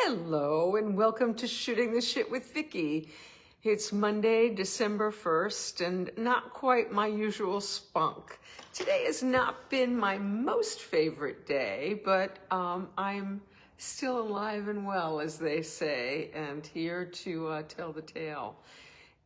Hello and welcome to Shooting the Shit with Vicki. It's Monday, December 1st, and not quite my usual spunk. Today has not been my most favorite day, but I'm still alive and well, as they say, and here to tell the tale.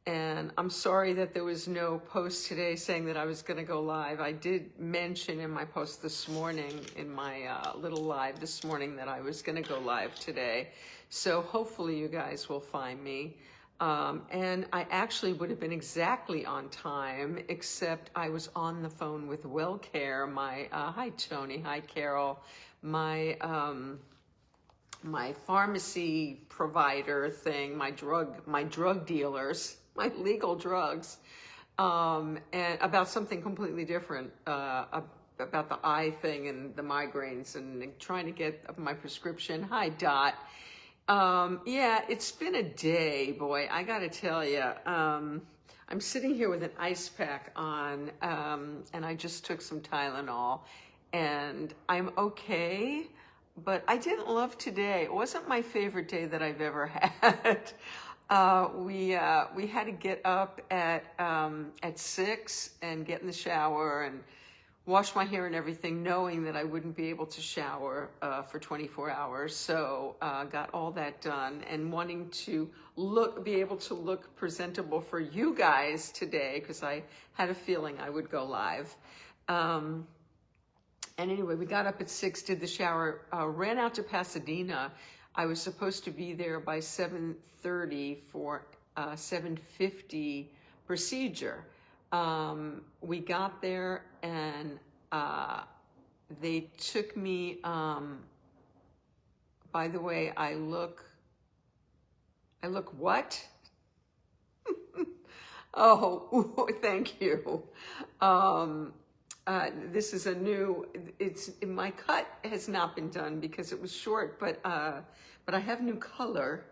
And I'm sorry that there was no post today saying that I was going to go live. I did mention in my post this morning, in my little live this morning, that I was going to go live today. So hopefully you guys will find me. And I actually would have been exactly on time, except I was on the phone with WellCare, my, hi Tony, hi Carol, my pharmacy provider thing, my drug dealers, my legal drugs, and about something completely different, about the eye thing and the migraines and trying to get my prescription. Hi, Dot. Yeah, it's been a day, boy, I gotta tell you. I'm sitting here with an ice pack on, and I just took some Tylenol, and I'm okay. But I didn't love today. It wasn't my favorite day that I've ever had. We had to get up at 6 and get in the shower and wash my hair and everything, knowing that I wouldn't be able to shower for 24 hours. So got all that done and wanting to be able to look presentable for you guys today, because I had a feeling I would go live. And anyway, we got up at 6, did the shower, ran out to Pasadena. I was supposed to be there by 7:30 for 7:50 procedure. We got there and they took me, by the way, I look what? Oh, thank you. This is a new, my cut has not been done because it was short, but I have new color,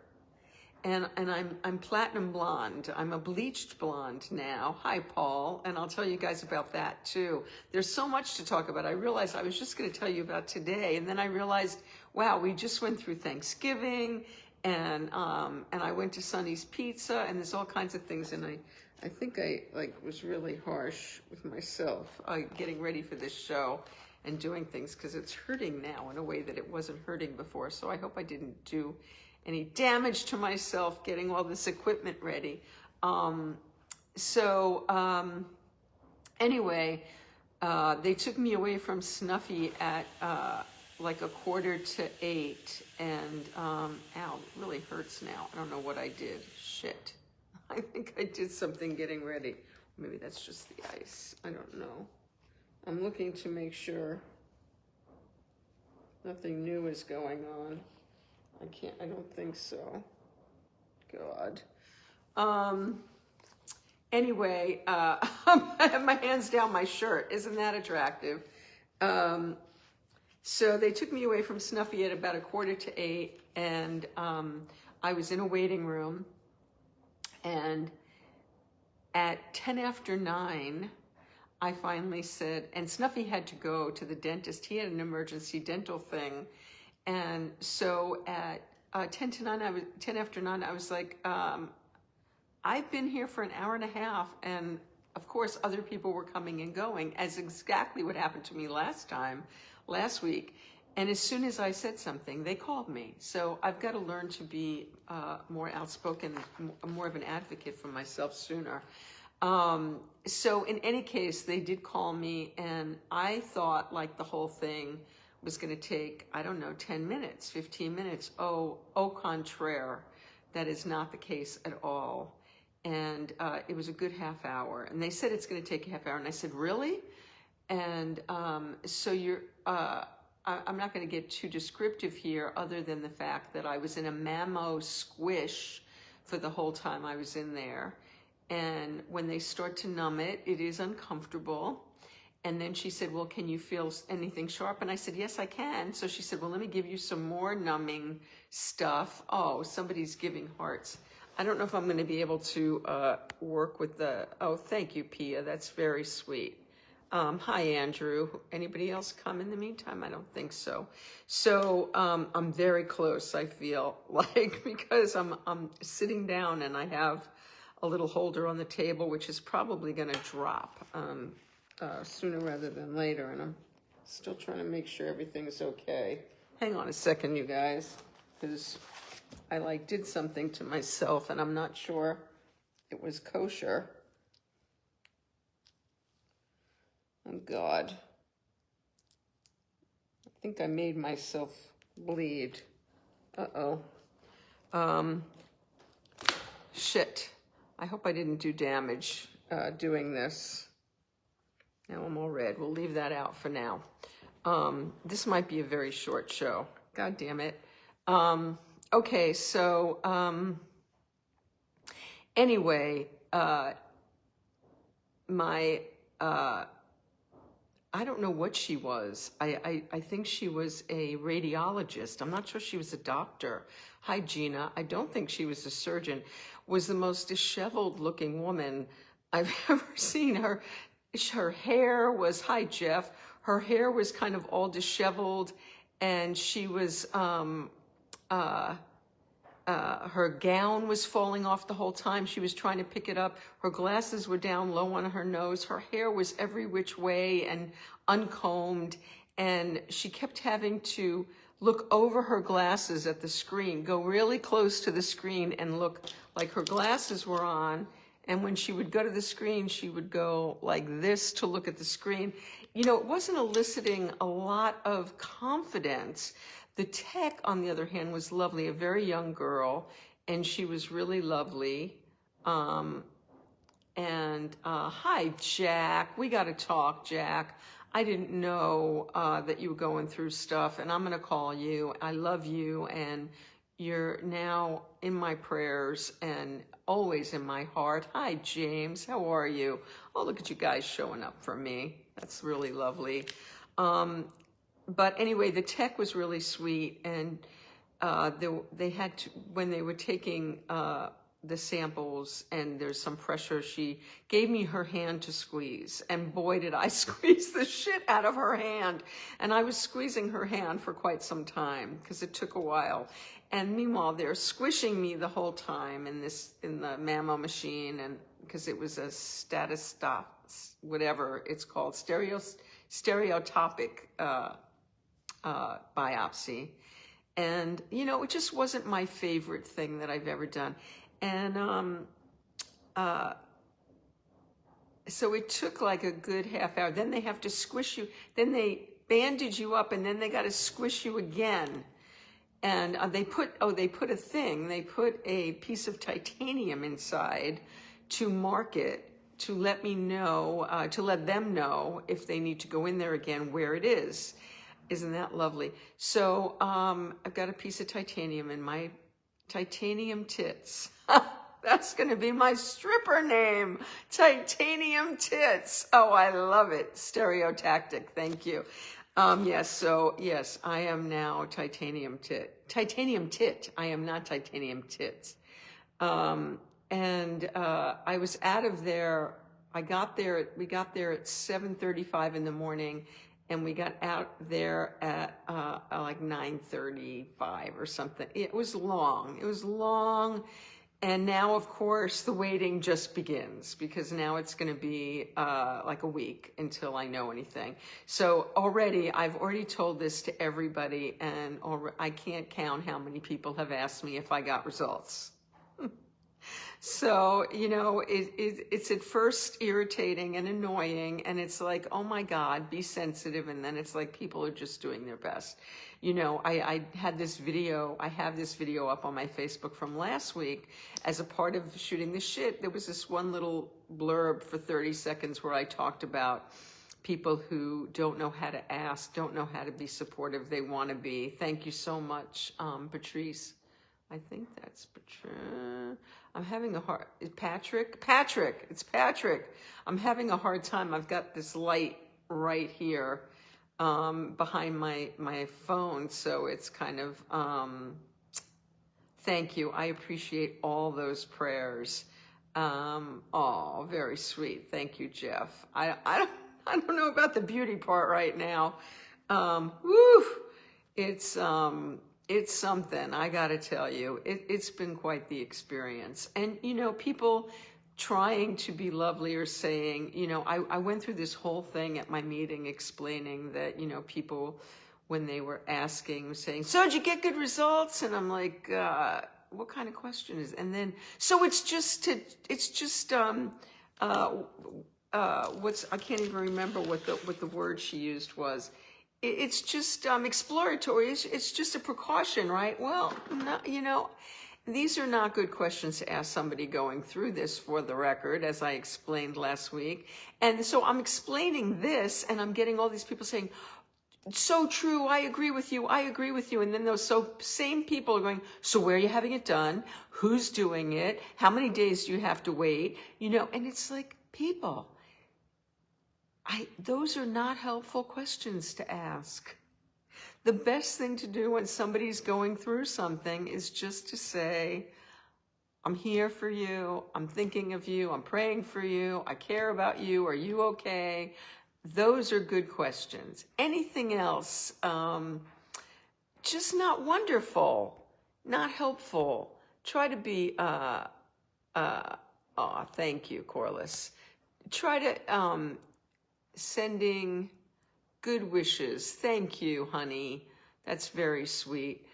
and I'm platinum blonde. I'm a bleached blonde now. Hi, Paul, and I'll tell you guys about that too. There's so much to talk about. I realized I was just going to tell you about today, and then I realized, wow, we just went through Thanksgiving, and I went to Sonny's Pizza, and there's all kinds of things, and I think I was really harsh with myself getting ready for this show and doing things, because it's hurting now in a way that it wasn't hurting before. So I hope I didn't do any damage to myself getting all this equipment ready. Anyway, they took me away from Snuffy at like 7:45, and ow, it really hurts now. I don't know what I did. Shit. I think I did something getting ready. Maybe that's just the ice. I don't know. I'm looking to make sure nothing new is going on. I don't think so. God. Anyway, I have my hands down my shirt. Isn't that attractive? So they took me away from Snuffy at about 7:45, and I was in a waiting room. And at 9:10, I finally said, and Snuffy had to go to the dentist. He had an emergency dental thing. And so at 9:10, I was like, I've been here for an hour and a half. And of course, other people were coming and going, as exactly what happened to me last week. And as soon as I said something, they called me. So I've got to learn to be more outspoken, more of an advocate for myself sooner. So in any case, they did call me, and I thought like the whole thing was going to take, I don't know, 10 minutes, 15 minutes. Au contraire, that is not the case at all. And it was a good half hour. And they said it's going to take a half hour. And I said, really? And so I'm not going to get too descriptive here, other than the fact that I was in a mammo squish for the whole time I was in there. And when they start to numb it, it is uncomfortable. And then she said, well, can you feel anything sharp? And I said, yes, I can. So she said, well, let me give you some more numbing stuff. Oh, somebody's giving hearts. I don't know if I'm going to be able to work with oh, thank you, Pia. That's very sweet. Hi, Andrew. Anybody else come in the meantime? I don't think so. So I'm very close, I feel like, because I'm sitting down and I have a little holder on the table, which is probably going to drop sooner rather than later. And I'm still trying to make sure everything's okay. Hang on a second, you guys, because I did something to myself and I'm not sure it was kosher. Oh, God. I think I made myself bleed. Uh-oh. Shit. I hope I didn't do damage doing this. Now I'm all red. We'll leave that out for now. This might be a very short show. God damn it. Okay, so anyway, I don't know what she was. I think she was a radiologist. I'm not sure she was a doctor. Hi, Gina. I don't think she was a surgeon. Was the most disheveled looking woman I've ever seen. Her hair was, hi, Jeff. Her hair was kind of all disheveled, and she was, her gown was falling off the whole time. She was trying to pick it up. Her glasses were down low on her nose. Her hair was every which way and uncombed. And she kept having to look over her glasses at the screen, go really close to the screen and look like her glasses were on. And when she would go to the screen, she would go like this to look at the screen. You know, it wasn't eliciting a lot of confidence. The tech, on the other hand, was lovely, a very young girl, and she was really lovely. Hi, Jack. We got to talk, Jack. I didn't know that you were going through stuff, and I'm going to call you. I love you, and you're now in my prayers and always in my heart. Hi, James. How are you? Oh, look at you guys showing up for me. That's really lovely. But anyway, the tech was really sweet, and they had to, when they were taking the samples and there's some pressure, she gave me her hand to squeeze, and boy, did I squeeze the shit out of her hand. And I was squeezing her hand for quite some time because it took a while. And meanwhile, they're squishing me the whole time in the mammo machine, and because it was a statistop, whatever it's called, stereotopic biopsy. And, you know, it just wasn't my favorite thing that I've ever done. And so it took like a good half hour. Then they have to squish you. Then they bandage you up, and then they got to squish you again. And they put a piece of titanium inside to mark it, to let me know, to let them know if they need to go in there again, where it is. Isn't that lovely? So I've got a piece of titanium in my titanium tits. That's going to be my stripper name, Titanium Tits. Oh, I love it. Stereotactic. Thank you. Yes, I am now Titanium Tit. Titanium Tit. I am not Titanium Tits. I was out of there. We got there at 7:35 in the morning, and we got out there at like 9:35 or something. It was long. And now, of course, the waiting just begins, because now it's going to be like a week until I know anything. So I've already told this to everybody, and I can't count how many people have asked me if I got results. So, you know, it's at first irritating and annoying, and it's like, oh my God, be sensitive. And then it's like people are just doing their best. You know, I have this video up on my Facebook from last week as a part of shooting the shit. There was this one little blurb for 30 seconds where I talked about people who don't know how to ask, don't know how to be supportive. They want to be. Thank you so much, Patrice. I think that's Patrice. I'm having a hard, Patrick, it's Patrick. I'm having a hard time. I've got this light right here behind my phone, so it's kind of, thank you. I appreciate all those prayers. Oh, very sweet. Thank you, Jeff. I I don't know about the beauty part right now. Woo, it's something, I gotta tell you. It's been quite the experience. And, people trying to be lovely or saying, I went through this whole thing at my meeting explaining that, people, when they were asking, saying, so did you get good results? And I'm like, what kind of question is, and then, so it's just, I can't even remember what the word she used was. It's just exploratory. It's just a precaution, right? Well, no, these are not good questions to ask somebody going through this, for the record, as I explained last week. And so I'm explaining this, and I'm getting all these people saying, so true, I agree with you, I agree with you. And then those same people are going, so where are you having it done? Who's doing it? How many days do you have to wait? And it's like, people, those are not helpful questions to ask. The best thing to do when somebody's going through something is just to say, I'm here for you, I'm thinking of you, I'm praying for you, I care about you, are you okay? Those are good questions. Anything else, just not wonderful, not helpful. Try to be, thank you, Corliss. Try to, sending good wishes. Thank you, honey. That's very sweet.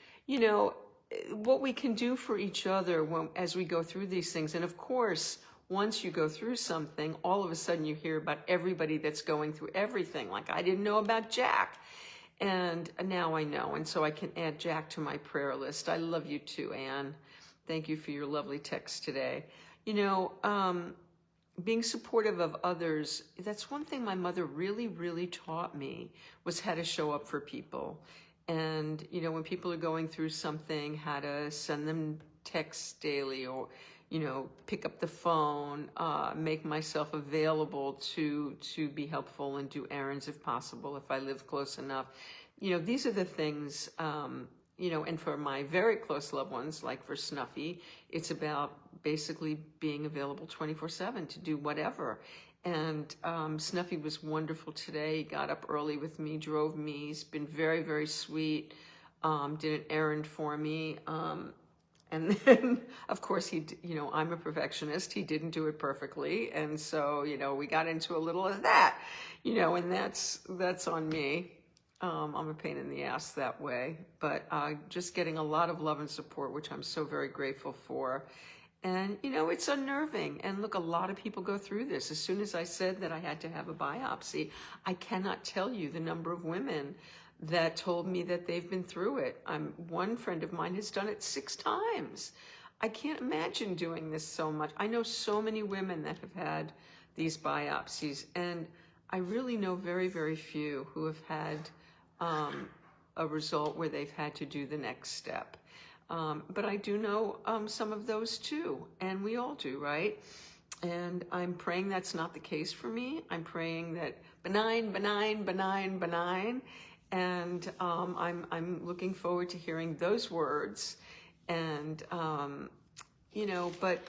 What we can do for each other as we go through these things. And of course, once you go through something, all of a sudden you hear about everybody that's going through everything. Like, I didn't know about Jack. And now I know. And so I can add Jack to my prayer list. I love you too, Anne. Thank you for your lovely text today. Being supportive of others, that's one thing my mother really, really taught me, was how to show up for people. And, when people are going through something, how to send them texts daily, or, pick up the phone, make myself available to be helpful and do errands if possible, if I live close enough. These are the things, and for my very close loved ones, like for Snuffy, it's about basically being available 24/7 to do whatever. And Snuffy was wonderful today. He got up early with me, drove me. He's been very, very sweet. Did an errand for me. And then, of course, I'm a perfectionist. He didn't do it perfectly. And so, we got into a little of that, and that's on me. I'm a pain in the ass that way, but just getting a lot of love and support, which I'm so very grateful for. And, it's unnerving. And look, a lot of people go through this. As soon as I said that I had to have a biopsy, I cannot tell you the number of women that told me that they've been through it. One friend of mine has done it 6 times. I can't imagine doing this so much. I know so many women that have had these biopsies, and I really know very, very few who have had a result where they've had to do the next step. But I do know some of those too, and we all do, right? And I'm praying that's not the case for me. I'm praying that benign, benign, benign, benign. And I'm looking forward to hearing those words. And, but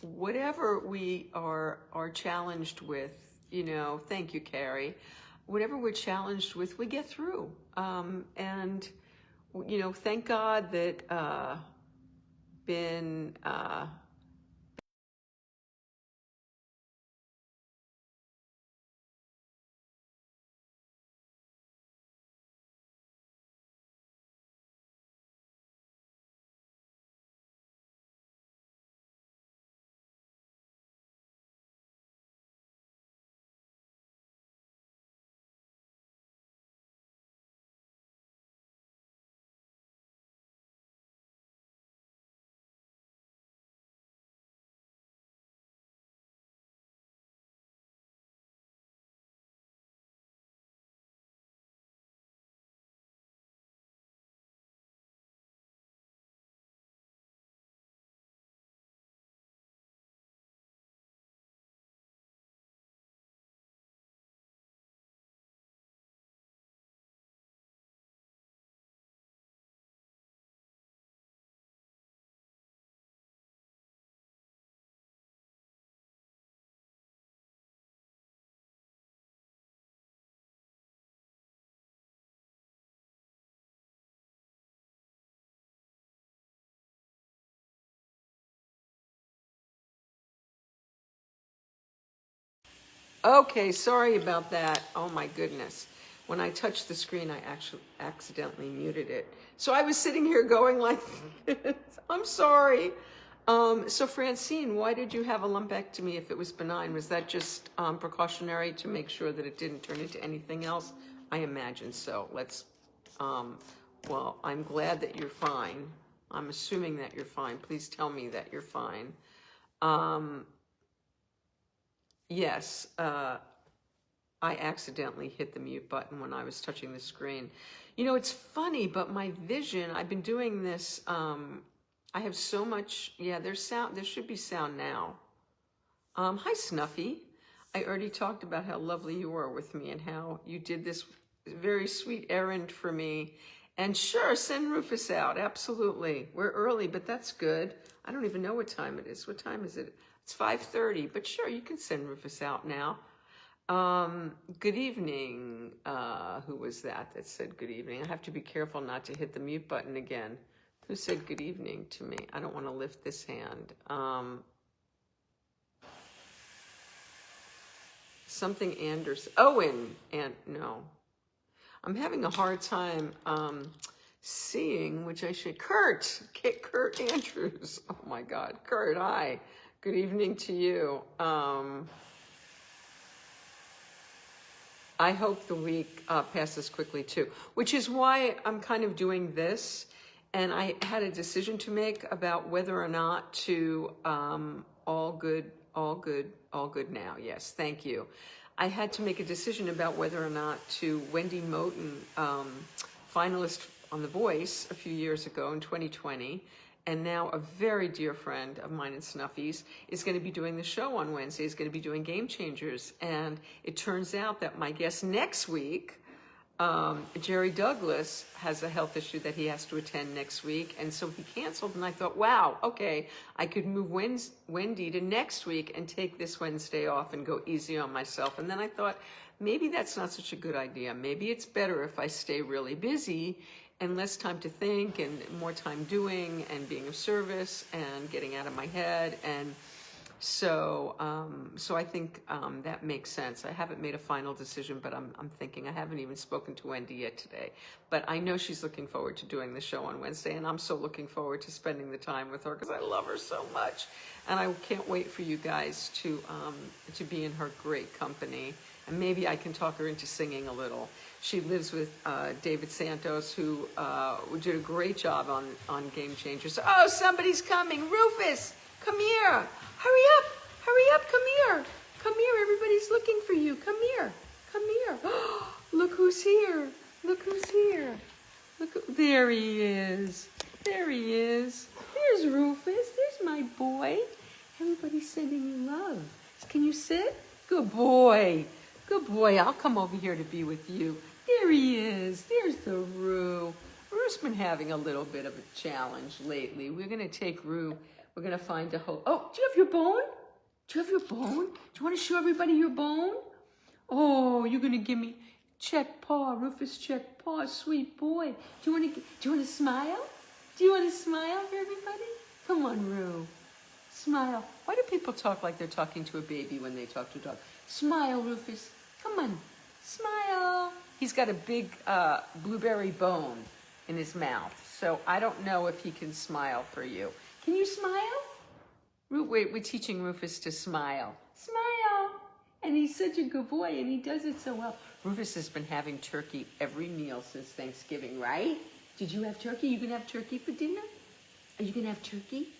whatever we are challenged with, thank you, Carrie. Whatever we're challenged with, we get through. And, thank God that been Okay, sorry about that. Oh my goodness. When I touched the screen, I actually accidentally muted it. So I was sitting here going like this. I'm sorry. So Francine, why did you have a lumpectomy if it was benign? Was that just precautionary to make sure that it didn't turn into anything else? I imagine so. Well, I'm glad that you're fine. I'm assuming that you're fine. Please tell me that you're fine. Yes, I accidentally hit the mute button when I was touching the screen. You know, it's funny, but my vision, I've been doing this, I have so much, yeah, there's sound, there should be sound now. Hi, Snuffy. I already talked about how lovely you were with me and how you did this very sweet errand for me. And sure, send Rufus out, absolutely. We're early, but that's good. I don't even know what time it is. What time is it? It's 5:30, but sure, you can send Rufus out now. Good evening. Who was that said good evening? I have to be careful not to hit the mute button again. Who said good evening to me? I don't want to lift this hand. Something Anderson. Owen. And no. I'm having a hard time seeing which I should. Kurt Andrews. Oh my God. Kurt, hi. Good evening to you. I hope the week passes quickly too, which is why I'm kind of doing this. And I had a decision to make about whether or not to, all good now. Yes, thank you. I had to make a decision about whether or not to Wendy Moten, finalist on The Voice a few years ago in 2020, and now a very dear friend of mine and Snuffy's, is going to be doing the show on Wednesday, is going to be doing Game Changers. And it turns out that my guest next week, Jerry Douglas, has a health issue that he has to attend next week. And so he canceled. And I thought, wow, okay, I could move Wendy to next week and take this Wednesday off and go easy on myself. And then I thought, maybe that's not such a good idea. Maybe it's better if I stay really busy and less time to think and more time doing and being of service and getting out of my head. And so I think that makes sense. I haven't made a final decision, but I'm thinking. I haven't even spoken to Wendy yet today. But I know she's looking forward to doing the show on Wednesday, and I'm so looking forward to spending the time with her because I love her so much. And I can't wait for you guys to be in her great company. And maybe I can talk her into singing a little. She lives with David Santos, who did a great job on Game Changers. Oh, somebody's coming. Rufus, come here. Hurry up, come here. Come here, everybody's looking for you. Come here. Look who's here. Look, there he is. There's Rufus, there's my boy. Everybody's sending you love. Can you sit? Good boy, I'll come over here to be with you. There he is, there's the Roo. Roo's been having a little bit of a challenge lately. We're gonna take Roo. We're going to find a hole. Oh, do you have your bone? Do you want to show everybody your bone? Oh, you're going to give me check paw, Rufus check paw, sweet boy. Do you want to smile? Do you want to smile for everybody? Come on, Roo. Smile. Why do people talk like they're talking to a baby when they talk to a dog? Smile, Rufus. Come on. Smile. He's got a big blueberry bone in his mouth, so I don't know if he can smile for you. Can you smile? We're teaching Rufus to smile. Smile. And he's such a good boy, and he does it so well. Rufus has been having turkey every meal since Thanksgiving, right? Did you have turkey? You going to have turkey for dinner? Are you going to have turkey?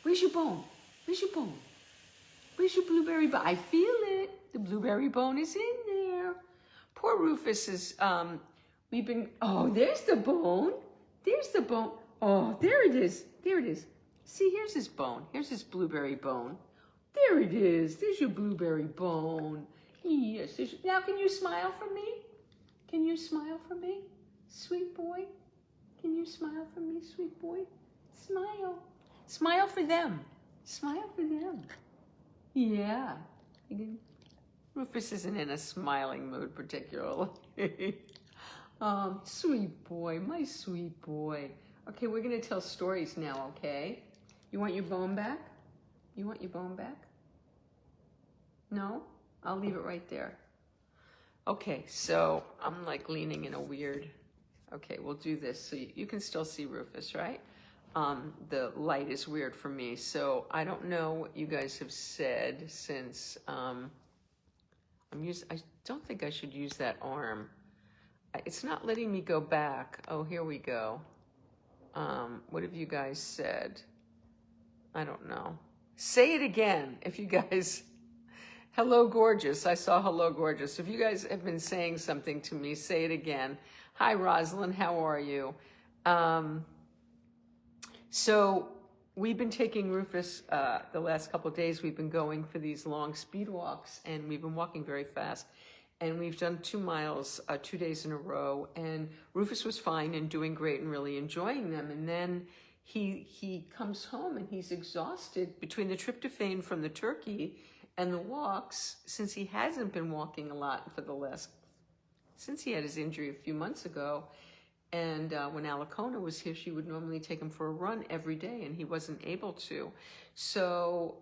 Where's your bone? Where's your blueberry bone? I feel it. The blueberry bone is in there. Poor Rufus is, oh, there's the bone. Oh, there it is. See, here's his bone. Here's his blueberry bone. There it is. There's your blueberry bone. Yes. Now, can you smile for me? Sweet boy? Can you smile for me, sweet boy? Smile. Smile for them. Yeah. Rufus isn't in a smiling mood particularly. Sweet boy, my sweet boy. Okay, we're going to tell stories now, okay? You want your bone back? No? I'll leave it right there. Okay, so I'm like leaning in a weird, okay, we'll do this. So you can still see Rufus, right? The light is weird for me. So I don't know what you guys have said since I don't think I should use that arm. It's not letting me go back. Oh, here we go. What have you guys said? I don't know. Say it again if you guys... Hello, gorgeous. I saw hello, gorgeous. If you guys have been saying something to me, say it again. Hi, Rosalind. How are you? So we've been taking Rufus the last couple of days. We've been going for these long speed walks, and we've been walking very fast. And we've done 2 miles 2 days in a row. And Rufus was fine and doing great and really enjoying them. And then he comes home and he's exhausted between the tryptophan from the turkey and the walks, since he hasn't been walking a lot since he had his injury a few months ago. And when Alicona was here, she would normally take him for a run every day, and he wasn't able to. So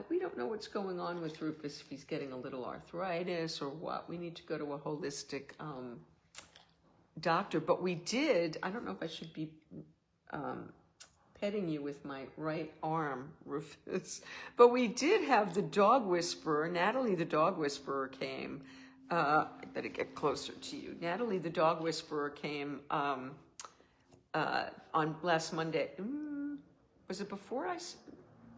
we don't know what's going on with Rufus, if he's getting a little arthritis or what. We need to go to a holistic doctor. But we did, I don't know if I should be petting you with my right arm, Rufus. But we did have the dog whisperer. Natalie, the dog whisperer, came. I better get closer to you. Natalie, the dog whisperer, came on last Monday. Was it before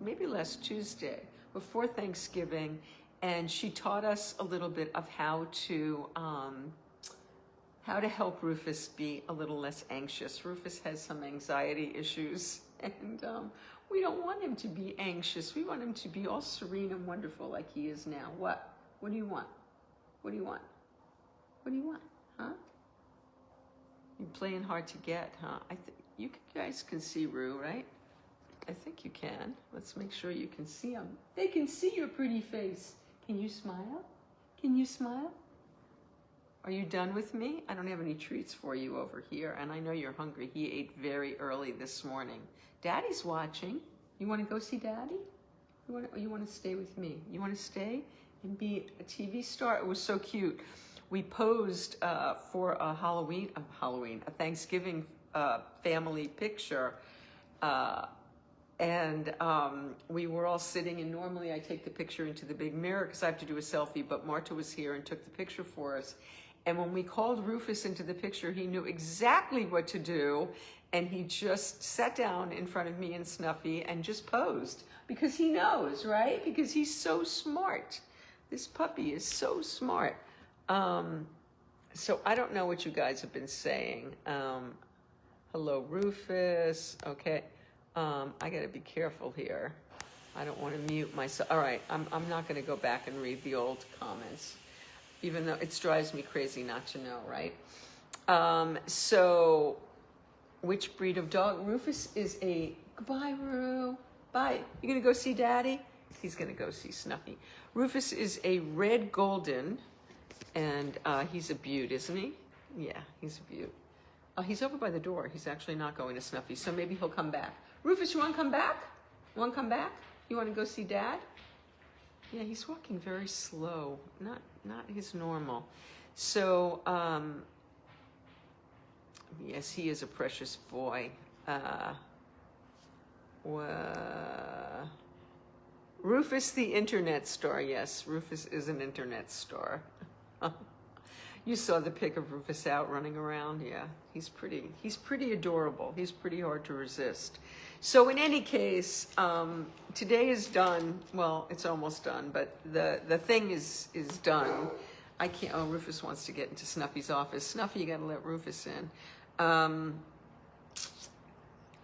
maybe last Tuesday, before Thanksgiving. And she taught us a little bit of how to help Rufus be a little less anxious. Rufus has some anxiety issues, and we don't want him to be anxious. We want him to be all serene and wonderful like he is now. What? What do you want? What do you want? What do you want? Huh? You're playing hard to get, huh? You guys can see Rue, right? I think you can. Let's make sure you can see him. They can see your pretty face. Can you smile? Can you smile? Are you done with me? I don't have any treats for you over here, and I know you're hungry. He ate very early this morning. Daddy's watching. You want to go see Daddy? You want to stay with me? You want to stay and be a TV star? It was so cute. We posed for a Thanksgiving family picture, and we were all sitting, and normally I take the picture into the big mirror because I have to do a selfie, but Marta was here and took the picture for us. And when we called Rufus into the picture, he knew exactly what to do, and he just sat down in front of me and Snuffy and just posed, because he knows, right? Because he's so smart. This puppy is so smart. So I don't know what you guys have been saying. Hello, Rufus. Okay. I got to be careful here. I don't want to mute myself. All right. I'm not going to go back and read the old comments, even though it drives me crazy not to know, right? So which breed of dog? Rufus is a... Goodbye, Rue. Bye. You going to go see Daddy? He's going to go see Snuffy. Rufus is a red golden, and he's a beaut, isn't he? Yeah, he's a beaut. He's over by the door. He's actually not going to Snuffy, so maybe he'll come back. Rufus, you want to come back? You want to come back? You want to go see Dad? Yeah, he's walking very slow, not his normal. So, yes, he is a precious boy. Rufus, the internet star. Yes, Rufus is an internet star. You saw the pic of Rufus out running around. Yeah, he's pretty adorable. He's pretty hard to resist. So in any case, today is done. Well, it's almost done, but the thing is done. I can't. Oh, Rufus wants to get into Snuffy's office. Snuffy, you got to let Rufus in.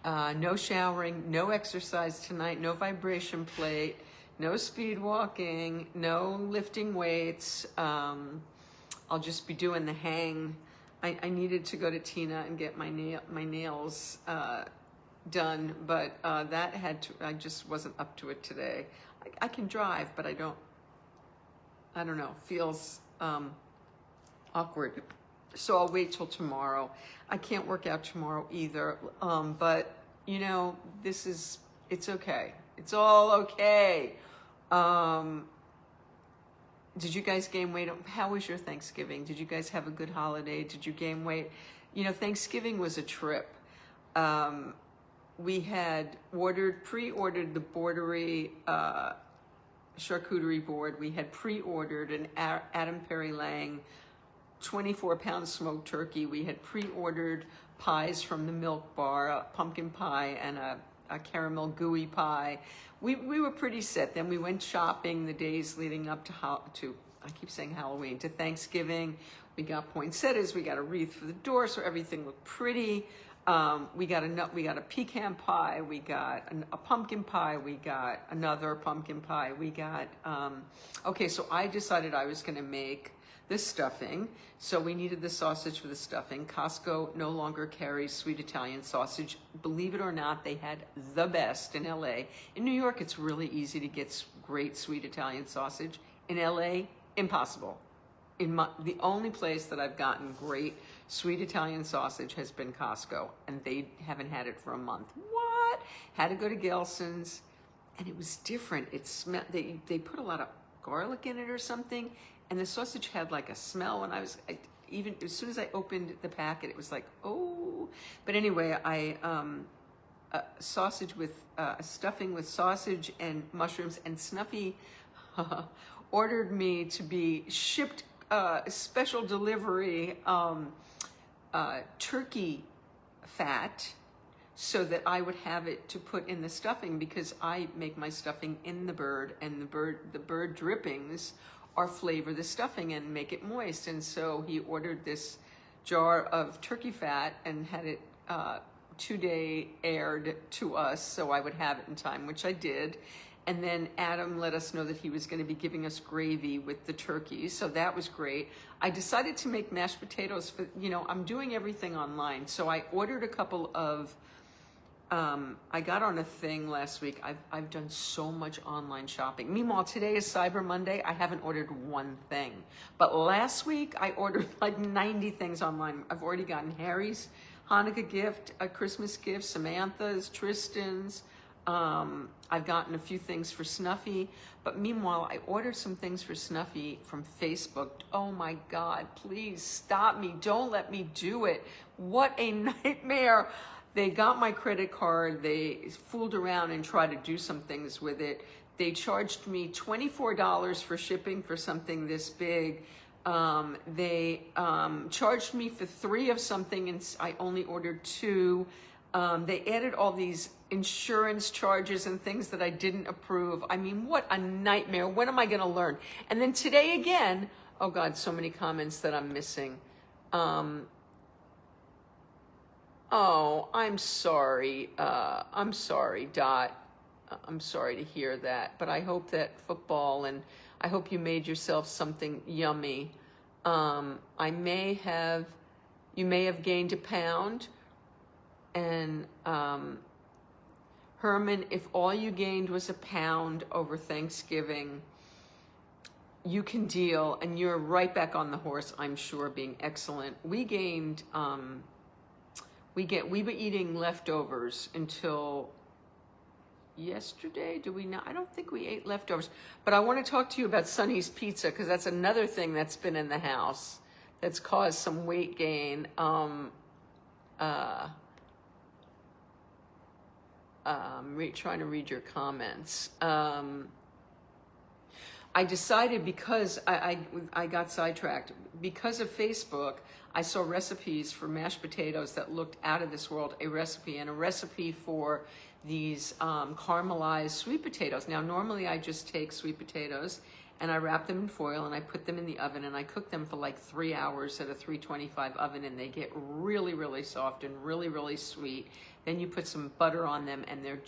No showering, no exercise tonight, no vibration plate, no speed walking, no lifting weights. I'll just be doing the hang. I needed to go to Tina and get my nails done, but I just wasn't up to it today. I can drive, but I don't know, feels awkward. So I'll wait till tomorrow. I can't work out tomorrow either, but you know, it's okay. It's all okay. Did you guys gain weight? How was your Thanksgiving? Did you guys have a good holiday? Did you gain weight? You know, Thanksgiving was a trip. We had pre-ordered the Borderie charcuterie board. We had pre-ordered an Adam Perry Lang 24-pound smoked turkey. We had pre-ordered pies from the Milk Bar, a pumpkin pie and a caramel gooey pie. We were pretty set. Then we went shopping the days leading up to I keep saying Halloween, to Thanksgiving. We got poinsettias, we got a wreath for the door, so everything looked pretty. We got a pecan pie, we got a pumpkin pie, we got another pumpkin pie, we got, okay, so I decided I was gonna make the stuffing. So we needed the sausage for the stuffing. Costco no longer carries sweet Italian sausage. Believe it or not, they had the best in LA. In New York, it's really easy to get great sweet Italian sausage. In LA, impossible. The only place that I've gotten great sweet Italian sausage has been Costco, and they haven't had it for a month. What? Had to go to Gelson's, and it was different. It smelled. They put a lot of garlic in it or something, and the sausage had like a smell. And even as soon as I opened the packet, it was like, oh. But anyway, sausage with stuffing with sausage and mushrooms, and Snuffy ordered me to be shipped special delivery turkey fat so that I would have it to put in the stuffing, because I make my stuffing in the bird, and the bird drippings are flavor the stuffing and make it moist. And so he ordered this jar of turkey fat and had it 2-day aired to us so I would have it in time, which I did. And then Adam let us know that he was going to be giving us gravy with the turkey, so that was great. I decided to make mashed potatoes for, I'm doing everything online. So I ordered a couple of, I got on a thing last week. I've done so much online shopping. Meanwhile, today is Cyber Monday. I haven't ordered one thing. But last week, I ordered like 90 things online. I've already gotten Harry's Hanukkah gift, a Christmas gift, Samantha's, Tristan's. I've gotten a few things for Snuffy, but meanwhile, I ordered some things for Snuffy from Facebook. Oh my God, please stop me. Don't let me do it. What a nightmare. They got my credit card. They fooled around and tried to do some things with it. They charged me $24 for shipping for something this big. They charged me for 3 of something, and I only ordered 2. They added all these insurance charges and things that I didn't approve. I mean, what a nightmare. When am I going to learn? And then today again, oh God, so many comments that I'm missing. Oh, I'm sorry. I'm sorry, Dot. I'm sorry to hear that. But I hope that football, and I hope you made yourself something yummy. You may have gained a pound. And Herman, if all you gained was a pound over Thanksgiving, you can deal, and you're right back on the horse, I'm sure, being excellent. We gained, we were eating leftovers until yesterday. Did we not? I don't think we ate leftovers. But I want to talk to you about Sonny's Pizza, because that's another thing that's been in the house that's caused some weight gain. Trying to read your comments. I decided, because I got sidetracked, because of Facebook, I saw recipes for mashed potatoes that looked out of this world, a recipe for these caramelized sweet potatoes. Now, normally I just take sweet potatoes and I wrap them in foil and I put them in the oven and I cook them for like 3 hours at a 325 oven, and they get really, really soft and really, really sweet. Then you put some butter on them and they're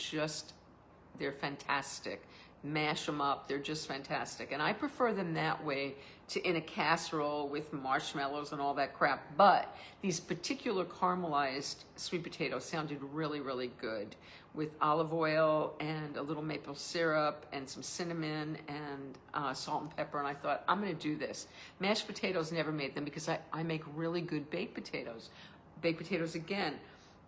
fantastic. Mash them up, they're just fantastic. And I prefer them that way to in a casserole with marshmallows and all that crap. But these particular caramelized sweet potatoes sounded really, really good with olive oil and a little maple syrup and some cinnamon and salt and pepper. And I thought, I'm gonna do this. Mashed potatoes, never made them, because I make really good baked potatoes. Baked potatoes, again,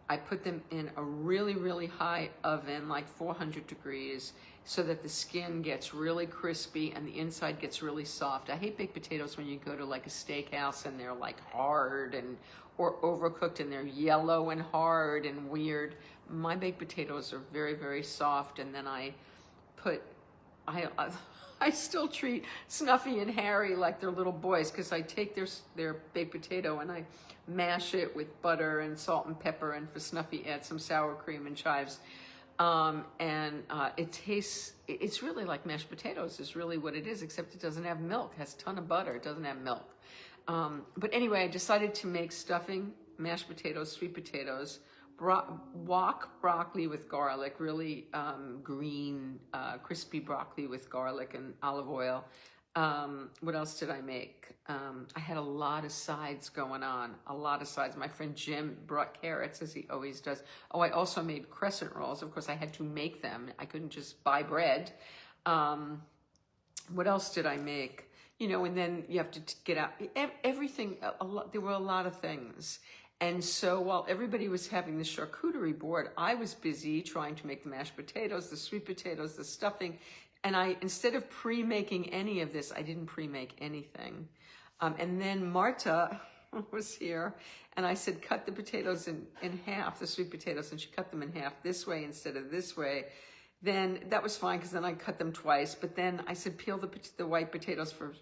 I put them in a really, really high oven, like 400 degrees, so that the skin gets really crispy and the inside gets really soft. I hate baked potatoes when you go to like a steakhouse and they're like hard and or overcooked and they're yellow and hard and weird. My baked potatoes are very, very soft, and then I still treat Snuffy and Harry like they're little boys, because I take their baked potato and I mash it with butter and salt and pepper, and for Snuffy add some sour cream and chives. It's really like mashed potatoes is really what it is, except it doesn't have milk. It has a ton of butter. It doesn't have milk. But anyway, I decided to make stuffing, mashed potatoes, sweet potatoes, wok broccoli with garlic, really green, crispy broccoli with garlic and olive oil. What else did I make? I had a lot of sides going on, a lot of sides. My friend Jim brought carrots, as he always does. Oh, I also made crescent rolls. Of course, I had to make them. I couldn't just buy bread. What else did I make? You know, and then you have to get out everything. There were a lot of things. And so while everybody was having the charcuterie board, I was busy trying to make the mashed potatoes, the sweet potatoes, the stuffing. And instead of pre-making any of this, I didn't pre-make anything. And then Marta was here, and I said, cut the potatoes in half, the sweet potatoes, and she cut them in half this way instead of this way. Then that was fine, because then I cut them twice. But then I said, peel the white potatoes for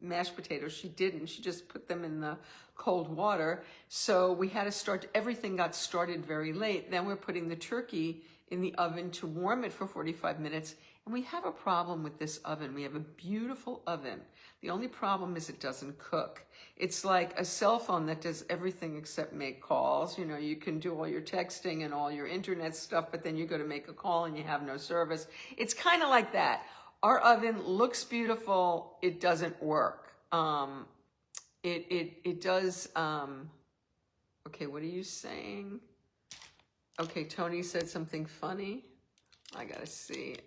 mashed potatoes. She didn't. She just put them in the cold water. So we had to start. Everything got started very late. Then we're putting the turkey in the oven to warm it for 45 minutes. And we have a problem with this oven. We have a beautiful oven. The only problem is it doesn't cook. It's like a cell phone that does everything except make calls. You know, you can do all your texting and all your internet stuff, but then you go to make a call and you have no service. It's kind of like that. Our oven looks beautiful. It doesn't work. It does. Okay, what are you saying? Okay, Tony said something funny. I gotta see.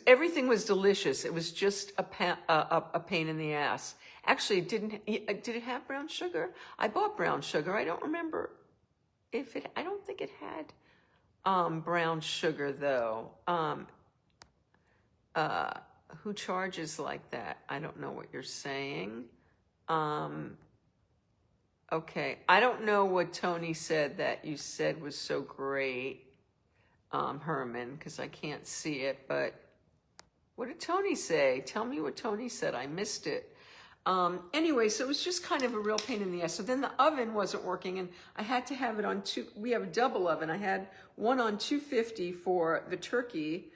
Everything was delicious. It was just a pain in the ass. Actually, did it have brown sugar? I bought brown sugar. I don't remember I don't think it had brown sugar though. Who charges like that? I don't know what you're saying. Okay, I don't know what Tony said that you said was so great, Herman, because I can't see it, but what did Tony say? Tell me what Tony said. I missed it. Anyway, so it was just kind of a real pain in the ass. So then the oven wasn't working, and I had to have it on we have a double oven. I had one on 250 for the turkey,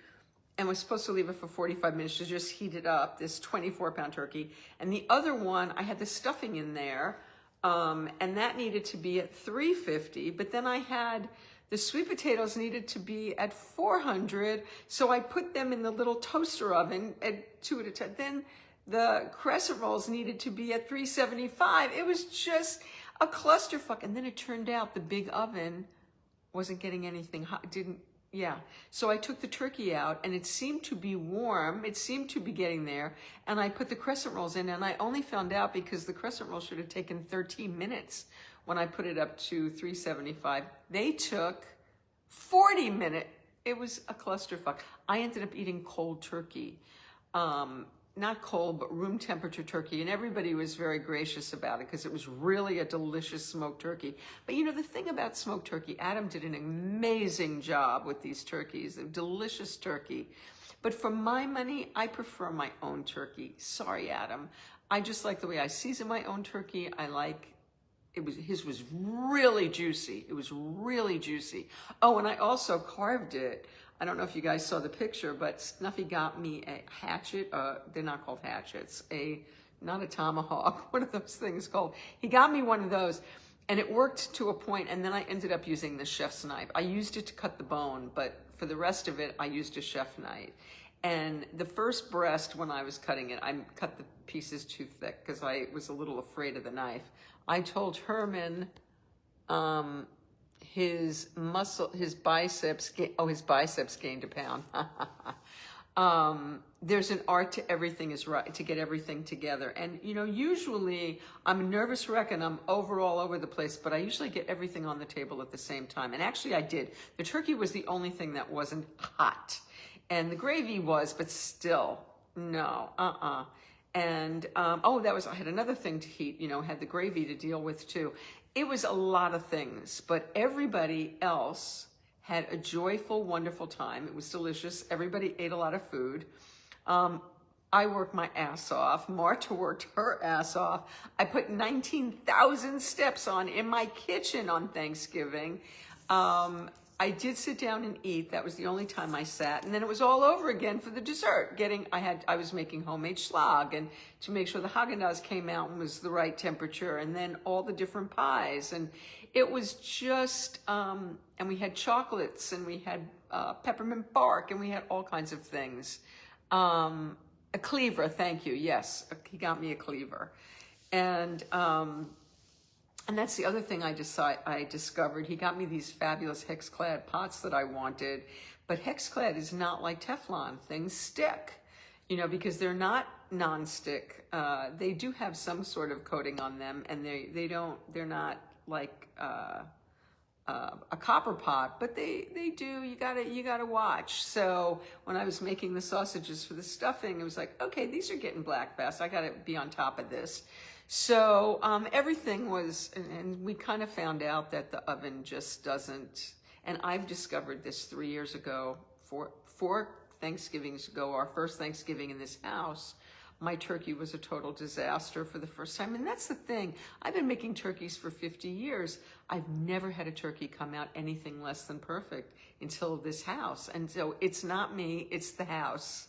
and was supposed to leave it for 45 minutes to just heat it up, this 24-pound turkey. And the other one, I had the stuffing in there, and that needed to be at 350, but then I had the sweet potatoes needed to be at 400, so I put them in the little toaster oven at 2 at a time. Then the crescent rolls needed to be at 375. It was just a clusterfuck. And then it turned out the big oven wasn't getting anything hot. So I took the turkey out, and it seemed to be warm. It seemed to be getting there. And I put the crescent rolls in, and I only found out because the crescent rolls should have taken 13 minutes when I put it up to 375. They took 40 minutes. It was a clusterfuck. I ended up eating cold turkey. Not cold, but room temperature turkey. And everybody was very gracious about it because it was really a delicious smoked turkey. But you know, the thing about smoked turkey, Adam did an amazing job with these turkeys, a delicious turkey. But for my money, I prefer my own turkey. Sorry, Adam. I just like the way I season my own turkey. His was really juicy. It was really juicy. Oh, and I also carved it. I don't know if you guys saw the picture, but Snuffy got me a hatchet. They're not called hatchets. Not a tomahawk, one of those things called. He got me one of those, and it worked to a point, and then I ended up using the chef's knife. I used it to cut the bone, but for the rest of it, I used a chef knife. And the first breast, when I was cutting it, I cut the pieces too thick because I was a little afraid of the knife. I told Herman, his biceps gained a pound. there's an art to everything is right, to get everything together. And, you know, usually I'm a nervous wreck and I'm all over the place, but I usually get everything on the table at the same time. And actually I did. The turkey was the only thing that wasn't hot. And the gravy was, but still, no, And, I had another thing to heat, you know, had the gravy to deal with too. It was a lot of things, but everybody else had a joyful, wonderful time. It was delicious. Everybody ate a lot of food. I worked my ass off. Marta worked her ass off. I put 19,000 steps on in my kitchen on Thanksgiving. I did sit down and eat. That was the only time I sat. And then it was all over again for the dessert. I was making homemade schlag and to make sure the Haagen-Dazs came out and was the right temperature, and then all the different pies. And it was just, and we had chocolates and we had peppermint bark and we had all kinds of things. A cleaver, thank you. Yes, he got me a cleaver. And that's the other thing I discovered. He got me these fabulous Hexclad pots that I wanted, but Hexclad is not like Teflon. Things stick, you know, because they're not nonstick. They do have some sort of coating on them, and they're not like a copper pot, but they do. You gotta watch. So when I was making the sausages for the stuffing, it was like, okay, these are getting black fast. I gotta be on top of this. So everything was, and we kind of found out that the oven just doesn't, and I've discovered this 3 years ago, four Thanksgivings ago, our first Thanksgiving in this house, my turkey was a total disaster for the first time. And that's the thing. I've been making turkeys for 50 years. I've never had a turkey come out anything less than perfect until this house. And so it's not me, it's the house.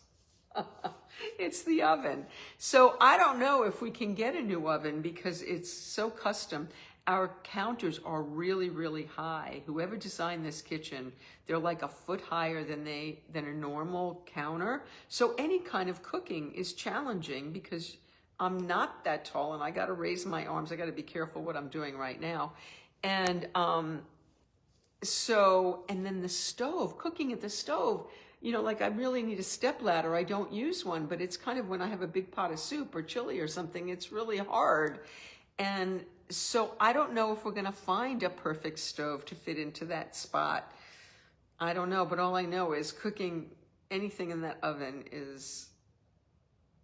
It's the oven. So I don't know if we can get a new oven because it's so custom. Our counters are really, really high. Whoever designed this kitchen, they're like a foot higher than a normal counter. So any kind of cooking is challenging because I'm not that tall and I got to raise my arms. I got to be careful what I'm doing right now. And and then the stove, cooking at the stove, you know, like I really need a step ladder. I don't use one, but it's kind of when I have a big pot of soup or chili or something, it's really hard. And so I don't know if we're going to find a perfect stove to fit into that spot. I don't know, but all I know is cooking anything in that oven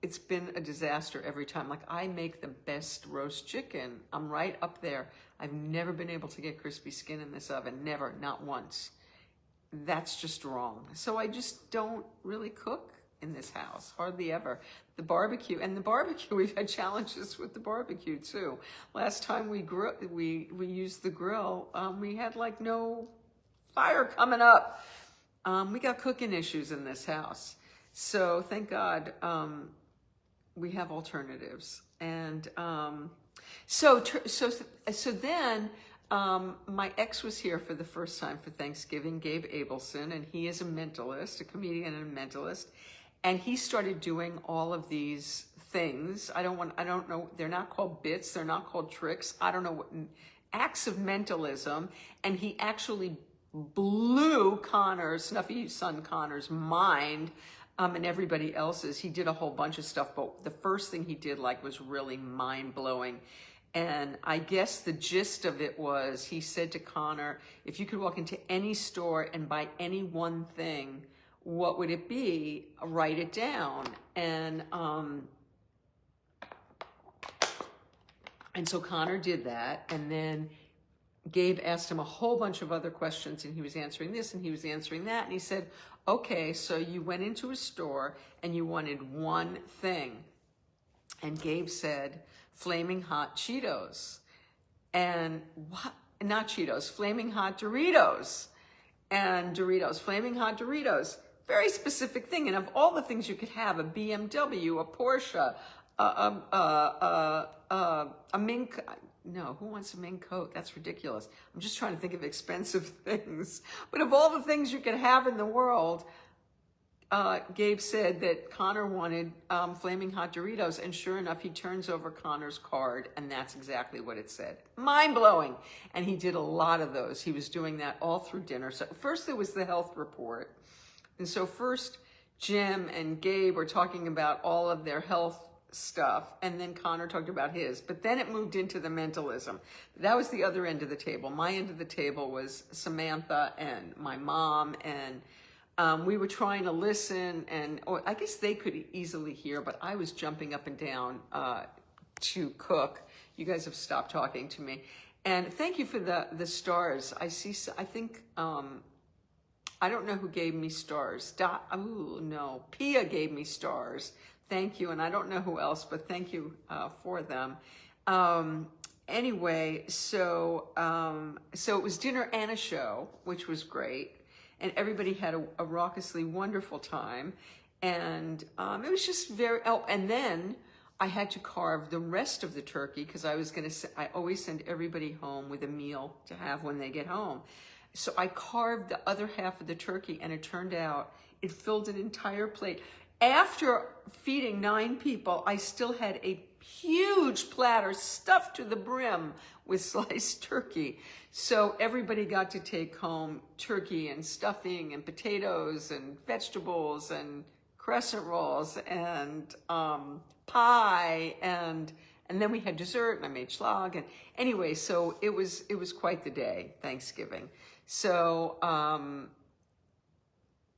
it's been a disaster every time. Like I make the best roast chicken. I'm right up there. I've never been able to get crispy skin in this oven. Never, not once. That's just wrong. So I just don't really cook in this house, hardly ever. The barbecue, we've had challenges with the barbecue too. Last time we used the grill, we had like no fire coming up. We got cooking issues in this house. So thank God we have alternatives. And so then my ex was here for the first time for Thanksgiving, Gabe Abelson, and he is a mentalist, a comedian and a mentalist. And he started doing all of these things. I don't know, they're not called bits, they're not called tricks. I don't know what, acts of mentalism. And he actually blew Snuffy son Connor's mind, and everybody else's. He did a whole bunch of stuff, but the first thing he did was really mind blowing. And I guess the gist of it was, he said to Connor, if you could walk into any store and buy any one thing, what would it be? Write it down. And so Connor did that. And then Gabe asked him a whole bunch of other questions, and he was answering this and he was answering that. And he said, okay, so you went into a store and you wanted one thing. And Gabe said, flaming hot Cheetos. And what? Not Cheetos, flaming hot Doritos. And Doritos, flaming hot Doritos. Very specific thing. And of all the things you could have, a BMW, a Porsche, a mink. No, who wants a mink coat? That's ridiculous. I'm just trying to think of expensive things. But of all the things you could have in the world, Gabe said that Connor wanted flaming hot Doritos, and sure enough, he turns over Connor's card, and that's exactly what it said. Mind-blowing. And he did a lot of those. He was doing that all through dinner. So first there was the health report. And so first, Jim and Gabe were talking about all of their health stuff, and then Connor talked about his. But then it moved into the mentalism. That was the other end of the table. My end of the table was Samantha and my mom, and we were trying to listen, and I guess they could easily hear, but I was jumping up and down to cook. You guys have stopped talking to me. And thank you for the stars. I think, I don't know who gave me stars. Oh, no. Pia gave me stars. Thank you. And I don't know who else, but thank you for them. Anyway, so it was dinner and a show, which was great. And everybody had a raucously wonderful time. And it was just and then I had to carve the rest of the turkey because I always send everybody home with a meal to have when they get home. So I carved the other half of the turkey, and it turned out it filled an entire plate. After feeding 9 people, I still had a huge platter stuffed to the brim with sliced turkey. So everybody got to take home turkey and stuffing and potatoes and vegetables and crescent rolls and pie, and then we had dessert, and I made schlag, and anyway, so it was quite the day, Thanksgiving. So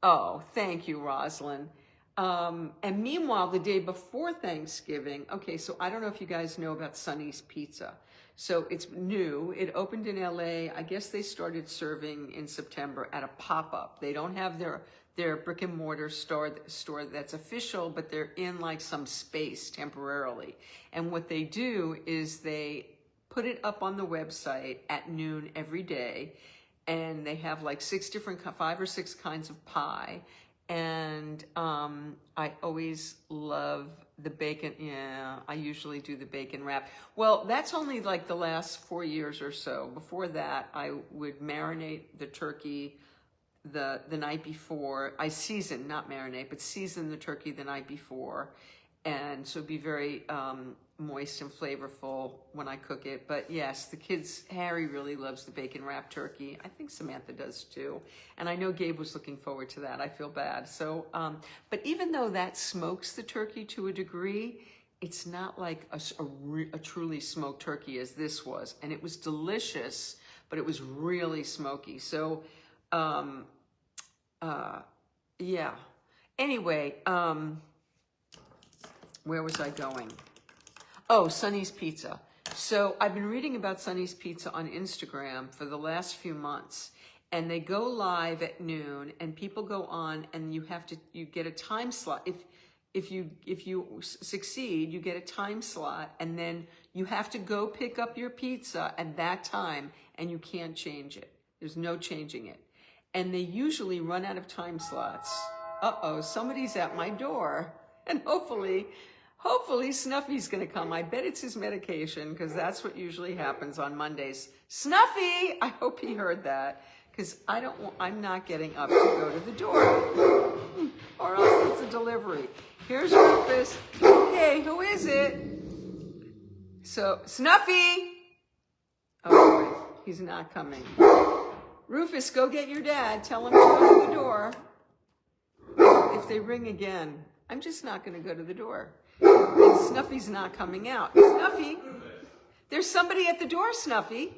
oh, thank you, Rosalind. And meanwhile, the day before Thanksgiving, okay, so I don't know if you guys know about Sonny's Pizza. So it's new. It opened in LA. I guess they started serving in September at a pop-up. They don't have their brick and mortar store that's official, but they're in like some space temporarily. And what they do is they put it up on the website at noon every day, and they have like 5 or 6 kinds of pie. And I always love the bacon. Yeah, I usually do the bacon wrap. Well, that's only like the last 4 years or so. Before that, I would marinate the turkey the night before. I season, not marinate, but season the turkey the night before. And so it'd be very moist and flavorful when I cook it. But yes, the kids, Harry really loves the bacon wrapped turkey. I think Samantha does too. And I know Gabe was looking forward to that. I feel bad. So, but even though that smokes the turkey to a degree, it's not like a truly smoked turkey as this was. And it was delicious, but it was really smoky. So, yeah. Anyway, where was I going? Oh, Sonny's Pizza. So I've been reading about Sonny's Pizza on Instagram for the last few months, and they go live at noon, and people go on, and you get a time slot. If you succeed, you get a time slot, and then you have to go pick up your pizza at that time, and you can't change it. There's no changing it. And they usually run out of time slots. Uh-oh, somebody's at my door, and hopefully Snuffy's gonna come. I bet it's his medication, because that's what usually happens on Mondays. Snuffy! I hope he heard that, because I'm not getting up to go to the door, or else it's a delivery. Here's Rufus. Okay, who is it? So, Snuffy! Oh boy, he's not coming. Rufus, go get your dad. Tell him to go to the door. If they ring again, I'm just not gonna go to the door. And Snuffy's not coming out. Snuffy, there's somebody at the door, Snuffy.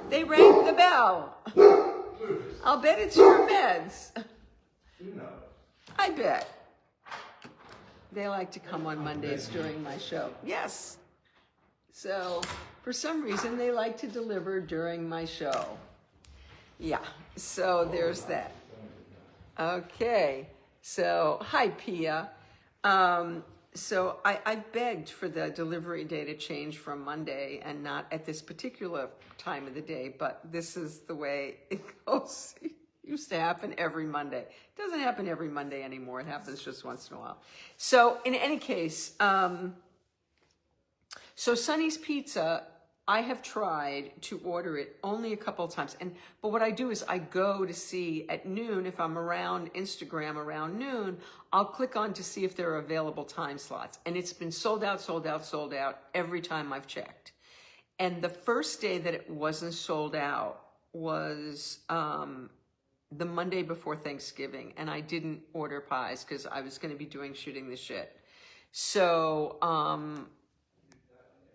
They rang the bell. I'll bet it's your meds. I bet. They like to come on Mondays during my show. Yes. So, for some reason, they like to deliver during my show. Yeah, so there's that. Okay, so hi, Pia. So I begged for the delivery day to change from Monday and not at this particular time of the day, but this is the way it goes. It used to happen every Monday. It doesn't happen every Monday anymore. It happens just once in a while. So in any case, so Sonny's Pizza, I have tried to order it only a couple of times. But what I do is I go to see at noon, if I'm around Instagram around noon, I'll click on to see if there are available time slots. And it's been sold out every time I've checked. And the first day that it wasn't sold out was the Monday before Thanksgiving, and I didn't order pies because I was going to be doing shooting the shit. So,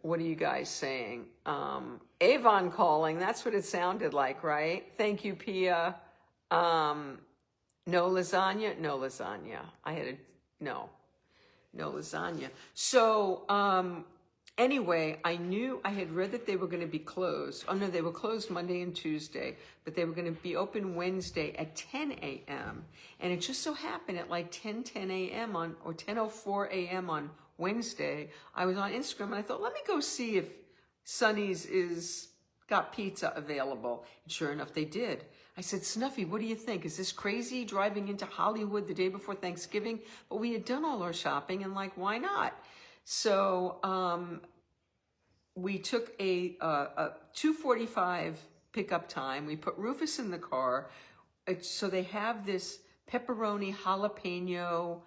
what are you guys saying? Avon calling, that's what it sounded like, right? Thank you, Pia. No lasagna? No lasagna. No lasagna. So, anyway, I had read that they were going to be closed. Oh no, they were closed Monday and Tuesday, but they were going to be open Wednesday at 10 a.m. And it just so happened at like 10 a.m. or 10:04 a.m. on Wednesday, I was on Instagram and I thought, let me go see if Sonny's got pizza available. And sure enough, they did. I said, Snuffy, what do you think? Is this crazy driving into Hollywood the day before Thanksgiving? But we had done all our shopping and like, why not? So we took a 2:45 pickup time. We put Rufus in the car. So they have this pepperoni jalapeno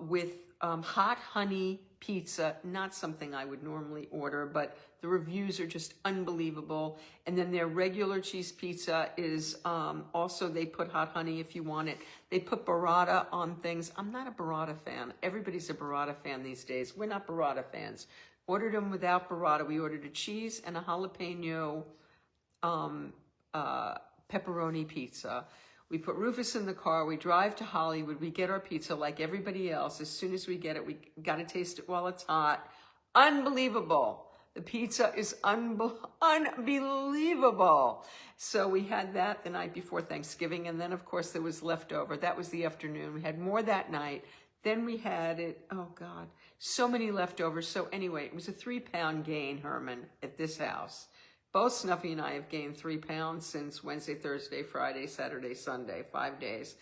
with hot honey pizza. Not something I would normally order, but the reviews are just unbelievable. And then their regular cheese pizza is also, they put hot honey if you want it. They put burrata on things. I'm not a burrata fan. Everybody's a burrata fan these days. We're not burrata fans. Ordered them without burrata. We ordered a cheese and a jalapeno pepperoni pizza. We put Rufus in the car. We drive to Hollywood. We get our pizza like everybody else. As soon as we get it, we got to taste it while it's hot. Unbelievable. The pizza is unbelievable. So we had that the night before Thanksgiving. And then, of course, there was leftover. That was the afternoon. We had more that night. Then we had it. Oh, God. So many leftovers. So anyway, it was a 3-pound gain, Herman, at this house. Both Snuffy and I have gained 3 pounds since Wednesday, Thursday, Friday, Saturday, Sunday, 5 days.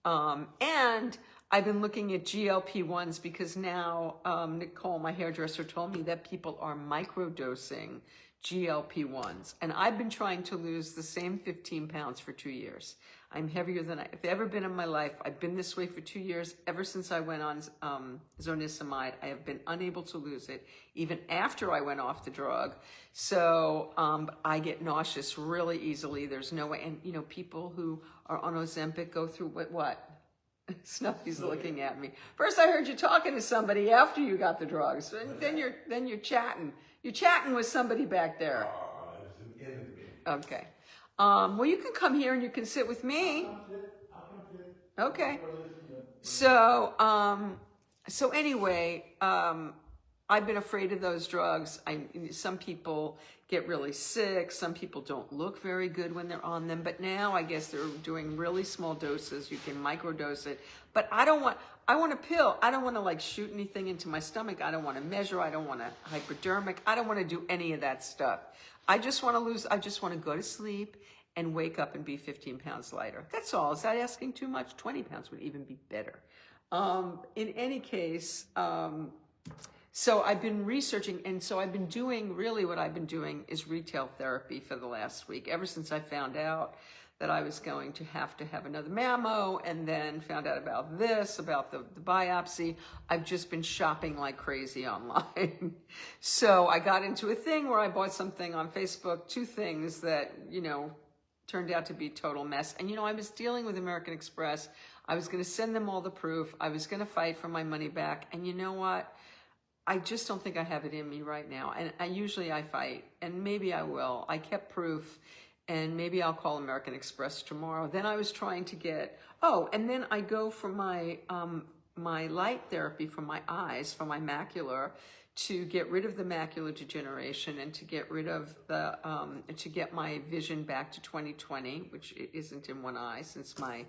And I've been looking at GLP-1s because now Nicole, my hairdresser, told me that people are microdosing GLP-1s. And I've been trying to lose the same 15 pounds for 2 years. I'm heavier than I've ever been in my life. I've been this way for 2 years. Ever since I went on zonisamide, I have been unable to lose it, even after I went off the drug. So I get nauseous really easily. There's no way. And, you know, people who are on Ozempic go through what? Snuffy's looking at me. First, I heard you talking to somebody after you got the drugs. And then you're chatting. You're chatting with somebody back there. Okay. Well, you can come here and you can sit with me. Okay. So anyway, I've been afraid of those drugs. Some people get really sick. Some people don't look very good when they're on them. But now I guess they're doing really small doses. You can microdose it. But I want a pill. I don't want to like shoot anything into my stomach. I don't want to measure. I don't want to hypodermic. I don't want to do any of that stuff. I just want to go to sleep and wake up and be 15 pounds lighter. That's all. Is that asking too much? 20 pounds would even be better. In any case, so I've been researching, and so I've been doing, really what I've been doing is retail therapy for the last week, ever since I found out that I was going to have another mammo, and then found out about the biopsy. I've just been shopping like crazy online. So I got into a thing where I bought something on Facebook, 2 things that, you know, turned out to be total mess. And, you know, I was dealing with American Express. I was going to send them all the proof. I was going to fight for my money back. And you know what? I just don't think I have it in me right now. And I fight, and maybe I will. I kept proof, and maybe I'll call American Express tomorrow. Then I was trying to get, and then I go for my light therapy for my eyes, for my macular, to get rid of the macular degeneration and to get rid of to get my vision back to 20/20, which isn't in one eye since my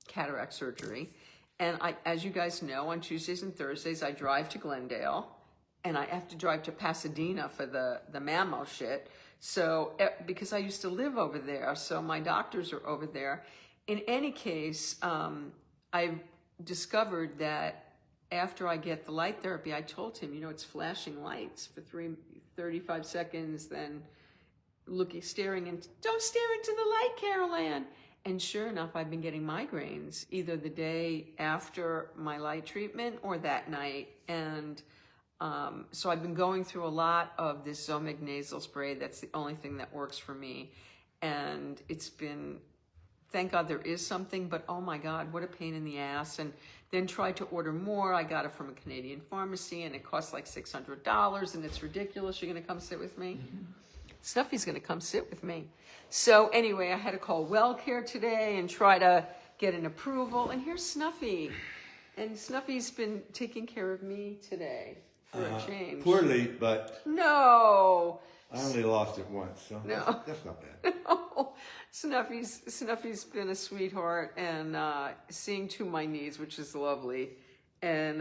cataract surgery. And as you guys know, on Tuesdays and Thursdays, I drive to Glendale, and I have to drive to Pasadena for the mammo shit. So, because I used to live over there, so my doctors are over there. In any case, I've discovered that after I get the light therapy, I told him, you know, it's flashing lights for 35 seconds, then staring into, don't stare into the light, Carol Ann. And sure enough, I've been getting migraines either the day after my light treatment or that night. And so I've been going through a lot of this Zomig nasal spray. That's the only thing that works for me. and it's been, thank God there is something, but oh my God, what a pain in the ass. And then tried to order more. I got it from a Canadian pharmacy, and it costs like $600, and it's ridiculous. You're gonna come sit with me? Snuffy's gonna come sit with me. So anyway, I had to call WellCare today and try to get an approval, and here's Snuffy. And Snuffy's been taking care of me today for a change. Poorly, but No. I only lost it once, so No. that's not bad. No. Snuffy's been a sweetheart and seeing to my needs, which is lovely. And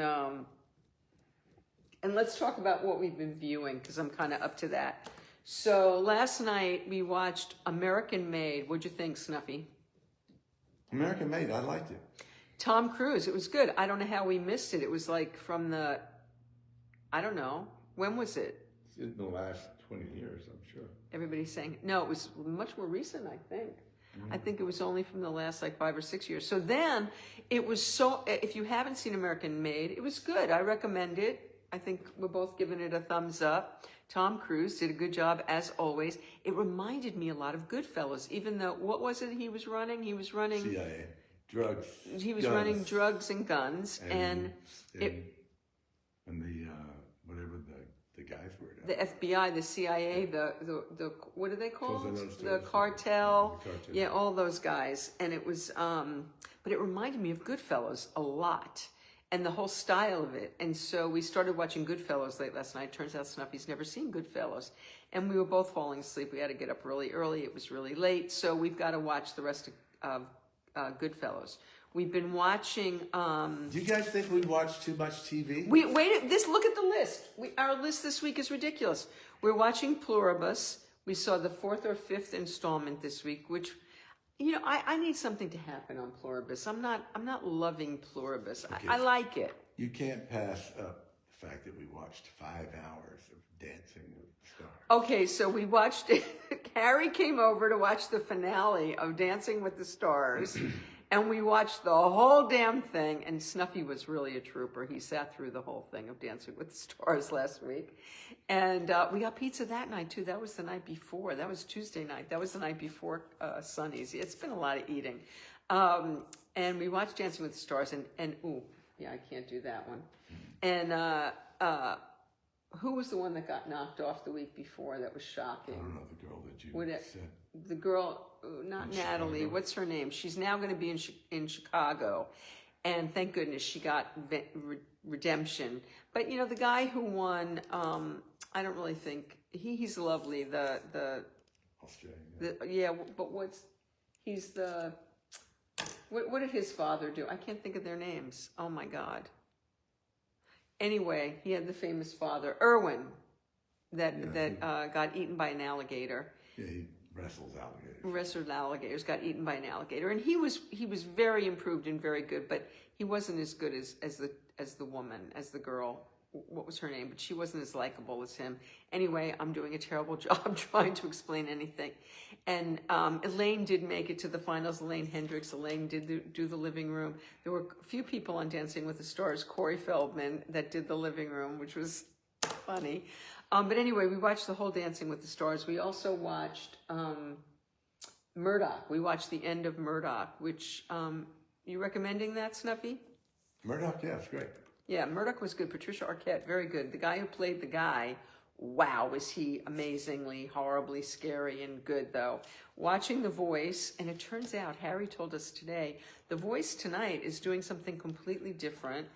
let's talk about what we've been viewing, because I'm kind of up to that. So last night we watched American Made. What'd you think, Snuffy? American Made, I liked it. Tom Cruise. It was good. I don't know how we missed it. It was like from the, I don't know. When was it? In the last 20 years, I'm sure. Everybody's saying, no, it was much more recent, I think. I think it was only from the last like 5 or 6 years. So then it was so, if you haven't seen American Made, it was good. I recommend it. I think we're both giving it a thumbs up. Tom Cruise did a good job as always. It reminded me a lot of Goodfellas, even though, what was it he was running? He was running CIA, drugs. He was guns, running drugs and guns, and the whatever the guys were. the FBI, the CIA, the what are they called? Those The cartel. Yeah, all those guys. And it was, but it reminded me of Goodfellas a lot, and the whole style of it. And so we started watching Goodfellas late last night. Turns out Snuffy's never seen Goodfellas, and we were both falling asleep. We had to get up really early. It was really late, so we've got to watch the rest of Goodfellas. We've been watching. Do you guys think we watch too much TV? We wait. Look at the list. Our list this week is ridiculous. We're watching Pluribus. We saw the 4th or 5th installment this week, which, you know, I need something to happen on Pluribus. I'm not loving Pluribus. Okay. I like it. You can't pass up the fact that we watched 5 hours of Dancing with the Stars. Okay, so we watched it. Harry came over to watch the finale of Dancing with the Stars. And we watched the whole damn thing, and Snuffy was really a trooper. He sat through the whole thing of Dancing with the Stars last week. And we got pizza that night, too. That was the night before. That was Tuesday night. That was the night before Sonny's. It's been a lot of eating. And we watched Dancing with the Stars, and ooh, yeah, I can't do that one. And who was the one that got knocked off the week before that was shocking? I don't know, the girl that you said. The girl, not Natalie, Chicago. what's her name? She's now going to be in Chicago. And thank goodness she got redemption. But, you know, the guy who won, I don't really think, he's lovely. Australia. But what did his father do? I can't think of their names. Oh my God. Anyway, he had the famous father, Irwin, that got eaten by an alligator. Yeah, he wrestles alligators. Wrestled alligators, got eaten by an alligator, and he was very improved and very good, but he wasn't as good as the woman, as the girl. What was her name? But she wasn't as likable as him. Anyway, I'm doing a terrible job trying to explain anything. And Elaine did make it to the finals. Elaine Hendricks. Elaine did do the living room. There were a few people on Dancing with the Stars. Corey Feldman that did the living room, which was funny. But anyway, we watched the whole Dancing with the Stars. We also watched Murdoch. We watched the end of Murdoch, which, you recommending that, Snuffy? Murdoch, yeah, it's great. Yeah, Murdoch was good. Patricia Arquette, very good. The guy who played the guy, wow, was he amazingly, horribly scary and good, though. Watching The Voice, and it turns out, Harry told us today, The Voice tonight is doing something completely different.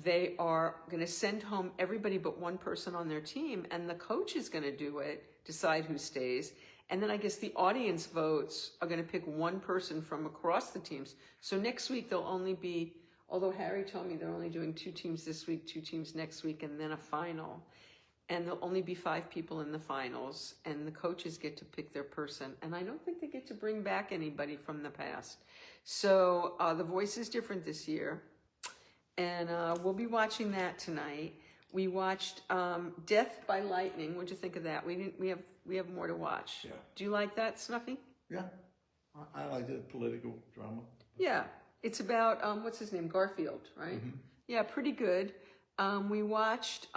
They are going to send home everybody but one person on their team, and the coach is going to do it, decide who stays. And then I guess the audience votes are going to pick one person from across the teams. So next week there'll only be, although Harry told me they're only doing 2 teams this week, 2 teams next week, and then a final. And there'll only be 5 people in the finals, and the coaches get to pick their person. And I don't think they get to bring back anybody from the past. So The Voice is different this year. And we'll be watching that tonight. We watched Death by Lightning. What'd you think of that? We have more to watch. Yeah. Do you like that, Snuffy? Yeah, I like the political drama. Yeah, it's about what's his name, Garfield, right? Mm-hmm. Yeah, pretty good. We watched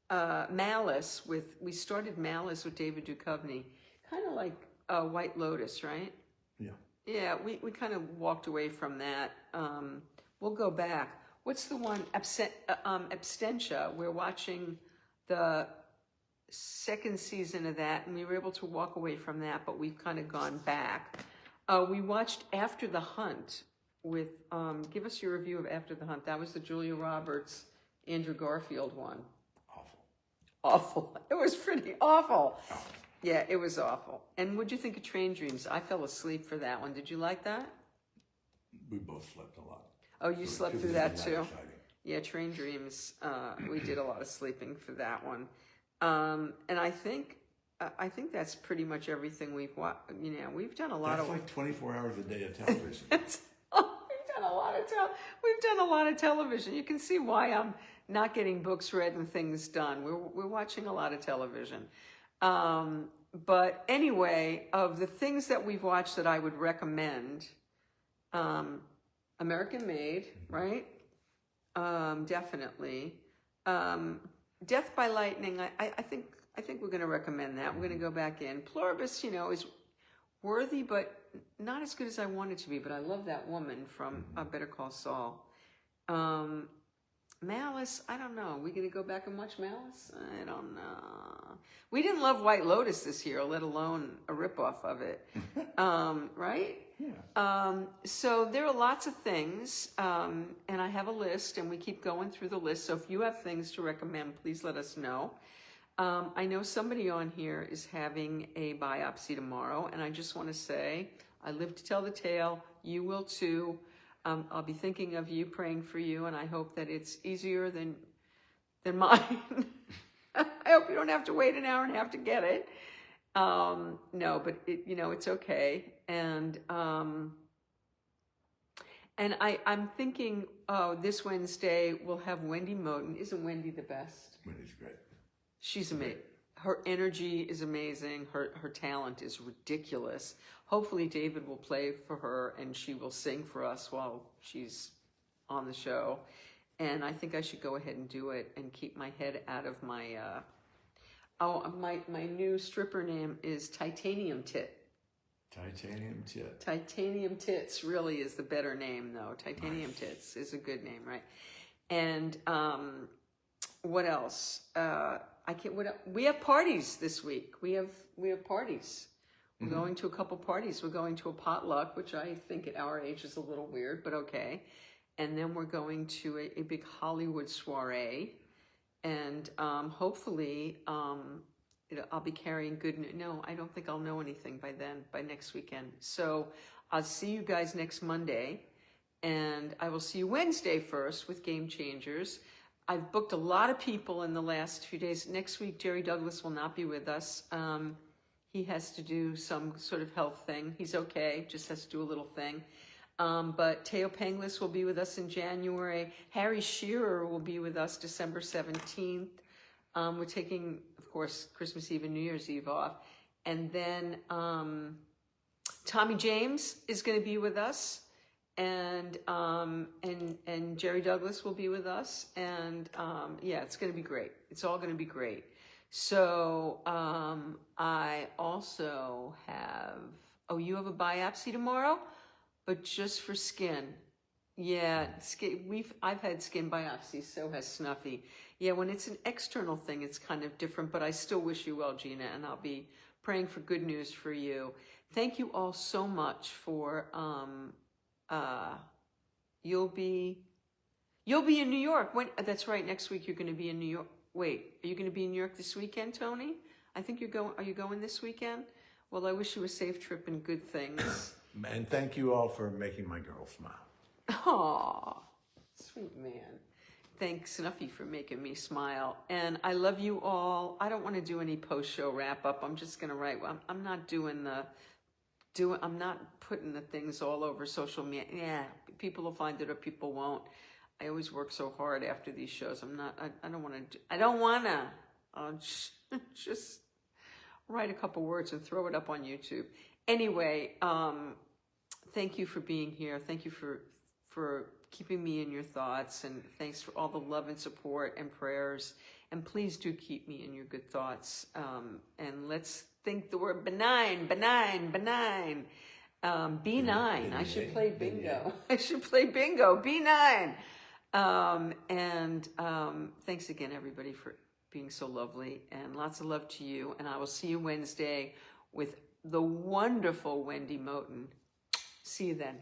Malice we started Malice with David Duchovny. Kind of like White Lotus, right? Yeah. Yeah, we kind of walked away from that. We'll go back. What's the one, Abstentia? We're watching the second season of that, and we were able to walk away from that, but we've kind of gone back. We watched After the Hunt with, give us your review of After the Hunt. That was the Julia Roberts, Andrew Garfield one. Awful. It was pretty awful. Yeah, it was awful. And what'd you think of Train Dreams? I fell asleep for that one. Did you like that? We both slept a lot. Oh, you So slept it through wasn't that too? exciting. Yeah, Train Dreams. We did a lot of sleeping for that one. And I think that's pretty much everything we've watched. You know, we've done a lot That's of like 24 hours a day of television. we've done a lot of television. You can see why I'm not getting books read and things done. We're watching a lot of television. But anyway, of the things that we've watched that I would recommend, American Made, right? Definitely. Death by Lightning, I think we're going to recommend that. We're going to go back in. Pluribus, you know, is worthy, but not as good as I want it to be. But I love that woman from Better Call Saul. Malice, I don't know. We going to go back and watch Malice? I don't know. We didn't love White Lotus this year, let alone a ripoff of it. Right? Yeah. So there are lots of things, and I have a list, and we keep going through the list. So if you have things to recommend, please let us know. I know somebody on here is having a biopsy tomorrow, and I just want to say, I live to tell the tale. You will too. I'll be thinking of you, praying for you, and I hope that it's easier than mine. I hope you don't have to wait an hour and a half to get it. No, but it's okay. And I'm thinking, this Wednesday we'll have Wendy Moten. Isn't Wendy the best? Wendy's great. She's amazing. Her energy is amazing. Her talent is ridiculous. Hopefully David will play for her and she will sing for us while she's on the show. And I think I should go ahead and do it and keep my head out of my, my new stripper name is Titanium Tit. Titanium Tit. Titanium Tits really is the better name though. Titanium Tits is a good name, right? And, what else? We have parties this week. We have parties. We're going to a couple parties. We're going to a potluck, which I think at our age is a little weird, but okay. And then we're going to a big Hollywood soiree. And hopefully I'll be carrying good news. No, I don't think I'll know anything by next weekend. So I'll see you guys next Monday. And I will see you Wednesday first with Game Changers. I've booked a lot of people in the last few days. Next week, Jerry Douglas will not be with us. He has to do some sort of health thing. He's okay, just has to do a little thing. But Teo Penglis will be with us in January. Harry Shearer will be with us December 17th. We're taking, of course, Christmas Eve and New Year's Eve off. And then Tommy James is going to be with us. And Jerry Douglas will be with us. And yeah, it's going to be great. It's all going to be great. So I also have, you have a biopsy tomorrow, but just for skin. Yeah, I've had skin biopsies, so has Snuffy. Yeah, when it's an external thing, it's kind of different, but I still wish you well, Gina, and I'll be praying for good news for you. Thank you all so much for, you'll be in New York. That's right, next week you're going to be in New York. Wait, are you going to be in New York this weekend, Tony? I think are you going this weekend? Well, I wish you a safe trip and good things. And thank you all for making my girl smile. Aw, sweet man. Thanks, Snuffy, for making me smile. And I love you all. I don't want to do any post-show wrap-up. I'm just going to write. I'm not I'm not putting the things all over social media. Yeah, people will find it or people won't. I always work so hard after these shows. I don't want to. I'll just write a couple words and throw it up on YouTube. Anyway, thank you for being here. Thank you for keeping me in your thoughts. And thanks for all the love and support and prayers. And please do keep me in your good thoughts. And let's think the word benign. B9. I should play bingo. I should play bingo. B9. Thanks again, everybody, for being so lovely, and lots of love to you. And I will see you Wednesday with the wonderful Wendy Moten. See you then.